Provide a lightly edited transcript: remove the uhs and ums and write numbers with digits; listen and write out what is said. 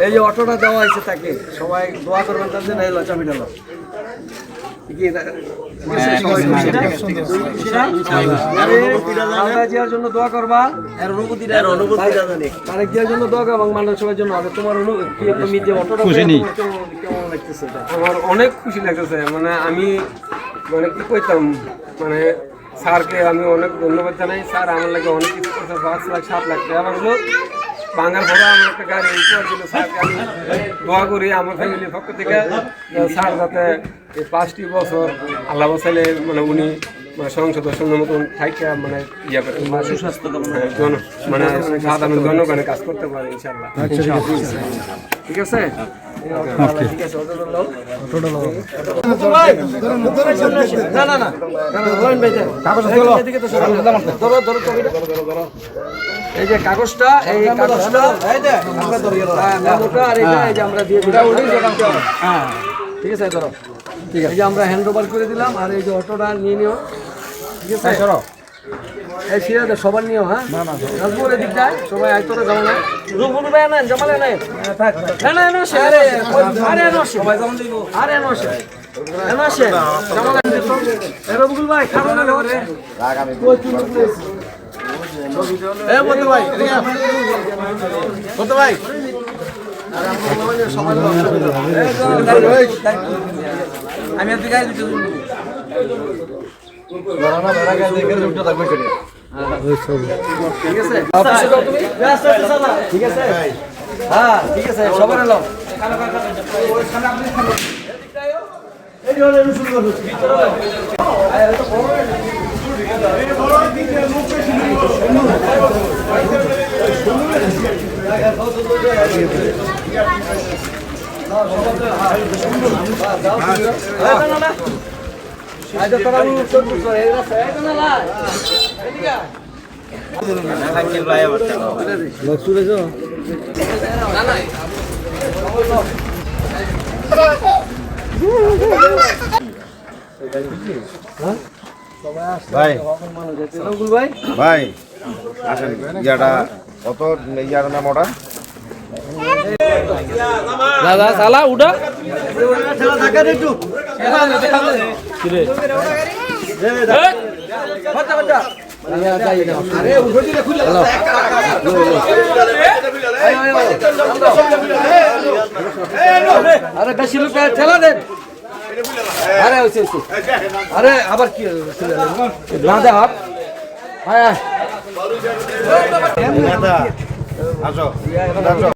এই যে অটোটা দেওয়া হয়েছে তাকে সবাই দোয়া করবেন তার জন্য চাবি ডালো জন্য দোয়া করবা জন্য দোয়া করবা মানুষ সবার জন্য হবে। তোমার তুমি যে অটোটা কেমন লাগতেছে? আমার অনেক খুশি লাগতেছে, মানে আমি মানে কি কইতাম, মানে স্যারকে আমি অনেক ধন্যবাদ জানাই। স্যার আমার লাগে অনেক কিছু করছে, 5 লাখ 7 লাখ টাকা বাংলো বাঙার ভরা আমার একটা গাড়ি উপহার দিল। স্যারকে আমি দোয়া করি আমার ফ্যামিলির পক্ষ থেকে স্যার যাতে এই 5টি বছর আল্লাহ বাসাইলে মানে উনি মানে সংসদ সুন্দর মতন থাইকা মানে ইয়ে করে সুস্বাস্থ্য মানে সাধারণ জনগণের কাজ করতে পারে ইনশাআল্লাহ। ঠিক আছে ঠিক আছে। না না না এই যে কাগজটা এই কাগজটা আর এটা এই যে আমরা দিয়ে দিলাম। ঠিক আছে ধরো, ঠিক আছে। এই যে আমরা হ্যান্ড ওভার করে দিলাম, আর এই যে অটোটা নিয়ে নিও। ঠিক আছে ধরো, এই সিরাজে সবার নিও। হ্যাঁ নাজমুল এদিকটায় সবাই আইতরে যাও না, রুবুল ভাই না জামালে নাই না না না সে আরে আরে না সবাই যেমন দিব আরে না সে না সে জামালে দিত। এ রুবুল ভাই খাবো না রে রাগ আমি কই তুই প্লিজ। এ বন্ধু ভাই এদিকে বন্ধু ভাই আর আমরা মানে সবাই আমি এদিকে আই দিতে বড়না বড়া গায় দেখে উঠতে থাকবে কেটে। ঠিক আছে অফিসে যাও তুমি ব্যস্ত আছো সালা। ঠিক আছে হ্যাঁ ঠিক আছে সবার এলো ওইখানে আপনি খাবেন এদিকটায়ও এই হলো রসুল গো ভিতরে আয় তো বড় এই বড় দিকে মুখ পেছি না না আইতো তোরা চোখ করে এই রাস্তা এই না না এদিকে না লাকিল ভাই বলতে লোক শুনে যাও না না ভাই ভাই ভাই আসেন ইয়াটা কত ইয়ার নাম ওটা দাদা সালা উঠা ঠেলা থাকা দে একটু কি রে বাচ্চা বাচ্চা আরে উঠো দিলে খুলে আরে বেশি লোক ঠেলা দেন। আরে হইছে আরে আবার কি না দে হাত হ্যাঁ আসো আসো